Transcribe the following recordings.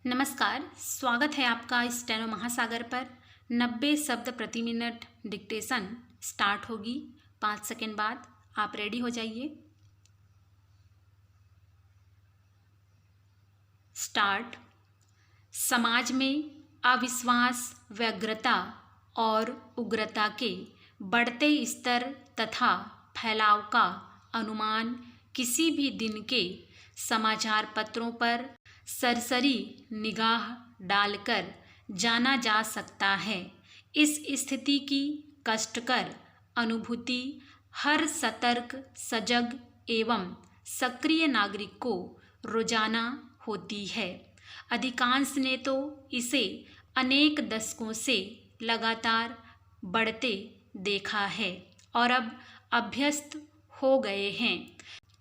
नमस्कार, स्वागत है आपका स्टेनो महासागर पर। 90 शब्द प्रति मिनट डिक्टेशन स्टार्ट होगी 5 सेकंड बाद। आप रेडी हो जाइए। स्टार्ट। समाज में अविश्वास, व्यग्रता और उग्रता के बढ़ते स्तर तथा फैलाव का अनुमान किसी भी दिन के समाचार पत्रों पर सरसरी निगाह डालकर जाना जा सकता है। इस स्थिति की कष्टकर अनुभूति हर सतर्क, सजग एवं सक्रिय नागरिक को रोजाना होती है। अधिकांश ने तो इसे अनेक दशकों से लगातार बढ़ते देखा है और अब अभ्यस्त हो गए हैं।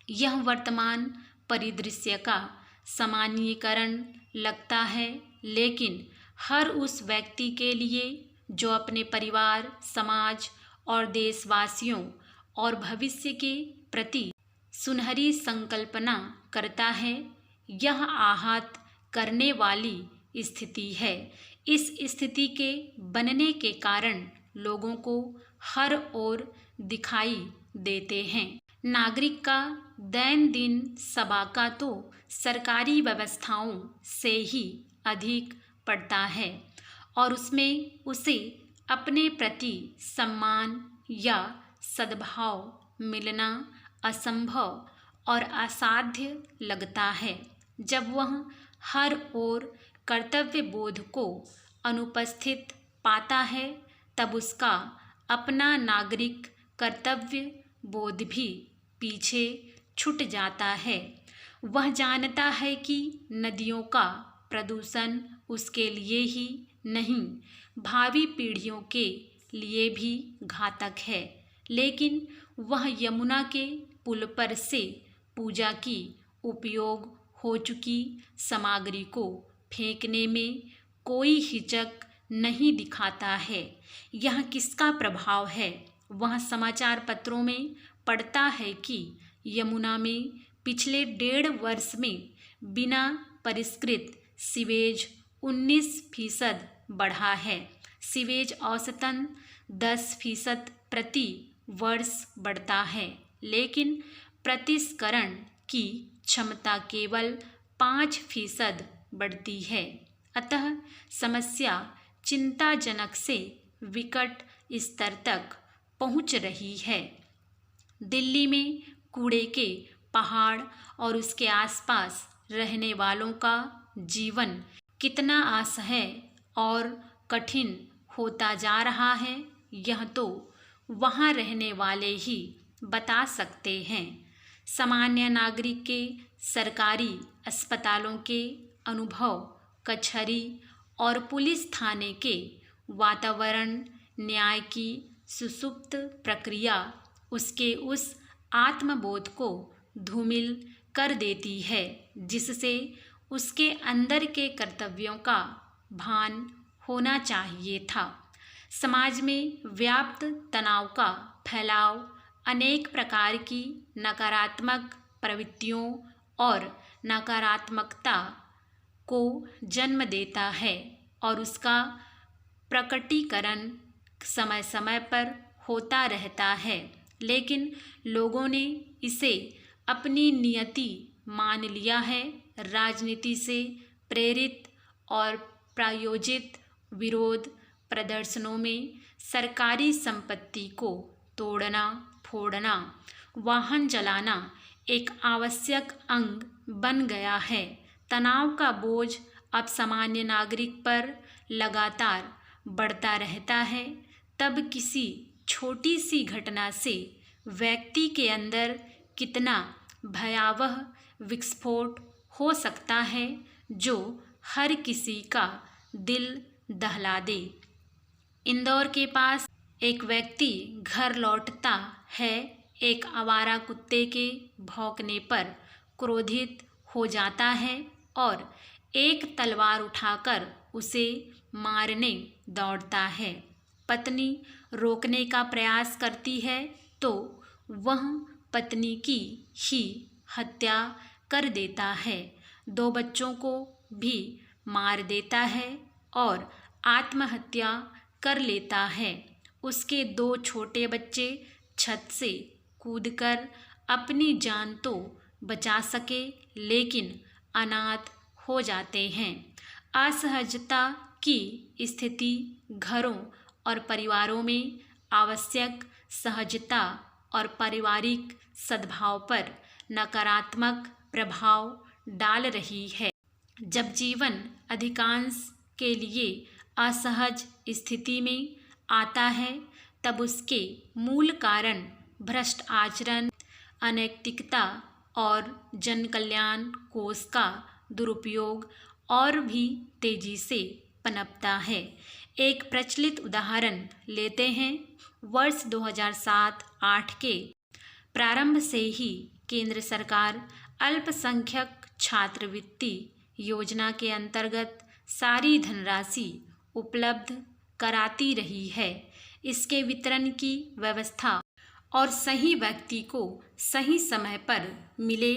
यह वर्तमान परिदृश्य का सामान्यीकरण लगता है, लेकिन हर उस व्यक्ति के लिए जो अपने परिवार, समाज और देशवासियों और भविष्य के प्रति सुनहरी संकल्पना करता है, यह आहत करने वाली स्थिति है। इस स्थिति के बनने के कारण लोगों को हर ओर दिखाई देते हैं। नागरिक का दैनंदिन सबाका तो सरकारी व्यवस्थाओं से ही अधिक पड़ता है और उसमें उसे अपने प्रति सम्मान या सद्भाव मिलना असंभव और असाध्य लगता है। जब वह हर ओर कर्तव्य बोध को अनुपस्थित पाता है, तब उसका अपना नागरिक कर्तव्य बोध भी पीछे छूट जाता है। वह जानता है कि नदियों का प्रदूषण उसके लिए ही नहीं, भावी पीढ़ियों के लिए भी घातक है, लेकिन वह यमुना के पुल पर से पूजा की उपयोग हो चुकी सामग्री को फेंकने में कोई हिचक नहीं दिखाता है। यह किसका प्रभाव है? वह समाचार पत्रों में पढ़ता है कि यमुना में पिछले 1.5 वर्ष में बिना परिष्कृत सीवेज 19% बढ़ा है। सीवेज औसतन 10% प्रति वर्ष बढ़ता है, लेकिन प्रतिस्करण की क्षमता केवल 5% बढ़ती है। अतः समस्या चिंताजनक से विकट स्तर तक पहुंच रही है। दिल्ली में कूड़े के पहाड़ और उसके आसपास रहने वालों का जीवन कितना असह्य और कठिन होता जा रहा है, यह तो वहाँ रहने वाले ही बता सकते हैं। सामान्य नागरिक के सरकारी अस्पतालों के अनुभव, कचहरी और पुलिस थाने के वातावरण, न्याय की सुसुप्त प्रक्रिया उसके उस आत्मबोध को धूमिल कर देती है जिससे उसके अंदर के कर्तव्यों का भान होना चाहिए था। समाज में व्याप्त तनाव का फैलाव अनेक प्रकार की नकारात्मक प्रवृत्तियों और नकारात्मकता को जन्म देता है और उसका प्रकटीकरण समय समय पर होता रहता है, लेकिन लोगों ने इसे अपनी नियति मान लिया है। राजनीति से प्रेरित और प्रायोजित विरोध प्रदर्शनों में सरकारी संपत्ति को तोड़ना, फोड़ना, वाहन जलाना एक आवश्यक अंग बन गया है। तनाव का बोझ अब सामान्य नागरिक पर लगातार बढ़ता रहता है। तब किसी छोटी सी घटना से व्यक्ति के अंदर कितना भयावह विस्फोट हो सकता है जो हर किसी का दिल दहला दे। इंदौर के पास एक व्यक्ति घर लौटता है, एक आवारा कुत्ते के भौंकने पर क्रोधित हो जाता है और एक तलवार उठाकर उसे मारने दौड़ता है। पत्नी रोकने का प्रयास करती है तो वह पत्नी की ही हत्या कर देता है। 2 बच्चों को भी मार देता है और आत्महत्या कर लेता है। उसके 2 छोटे बच्चे छत से कूदकर अपनी जान तो बचा सके लेकिन अनाथ हो जाते हैं। असहजता की स्थिति घरों और परिवारों में आवश्यक सहजता और पारिवारिक सद्भाव पर नकारात्मक प्रभाव डाल रही है। जब जीवन अधिकांश के लिए असहज स्थिति में आता है तब उसके मूल कारण भ्रष्ट आचरण, अनैतिकता और जनकल्याण कोष का दुरुपयोग और भी तेजी से पनपता है। एक प्रचलित उदाहरण लेते हैं। वर्ष 2007-8 के प्रारंभ से ही केंद्र सरकार अल्पसंख्यक छात्रवृत्ति योजना के अंतर्गत सारी धनराशि उपलब्ध कराती रही है। इसके वितरण की व्यवस्था और सही व्यक्ति को सही समय पर मिले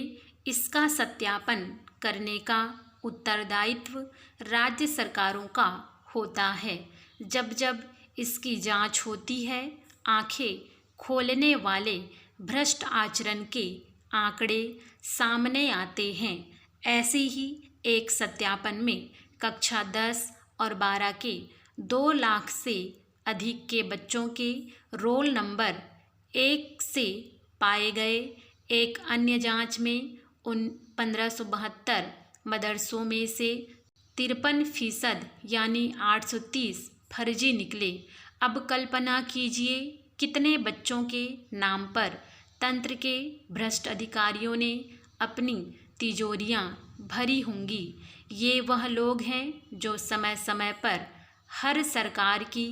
इसका सत्यापन करने का उत्तरदायित्व राज्य सरकारों का होता है। जब जब इसकी जांच होती है, आंखें खोलने वाले भ्रष्ट आचरण के आंकड़े सामने आते हैं। ऐसे ही एक सत्यापन में कक्षा 10 और 12 के 2 लाख से अधिक के बच्चों के रोल नंबर 1 से पाए गए। एक अन्य जांच में उन 1572 मदरसों में से 53% यानी 830 फर्जी निकले। अब कल्पना कीजिए कितने बच्चों के नाम पर तंत्र के भ्रष्ट अधिकारियों ने अपनी तिजोरियां भरी होंगी। ये वह लोग हैं जो समय समय पर हर सरकार की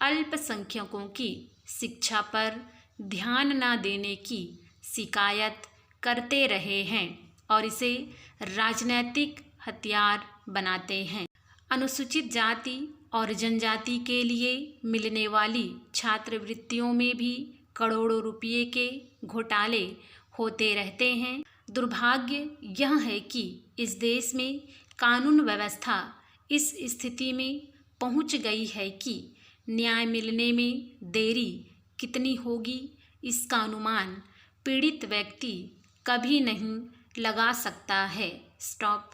अल्पसंख्यकों की शिक्षा पर ध्यान न देने की शिकायत करते रहे हैं और इसे राजनीतिक हथियार बनाते हैं। अनुसूचित जाति और जनजाति के लिए मिलने वाली छात्रवृत्तियों में भी करोड़ों रुपये के घोटाले होते रहते हैं। दुर्भाग्य यह है कि इस देश में कानून व्यवस्था इस स्थिति में पहुंच गई है कि न्याय मिलने में देरी कितनी होगी इसका अनुमान पीड़ित व्यक्ति कभी नहीं लगा सकता है। स्टॉप।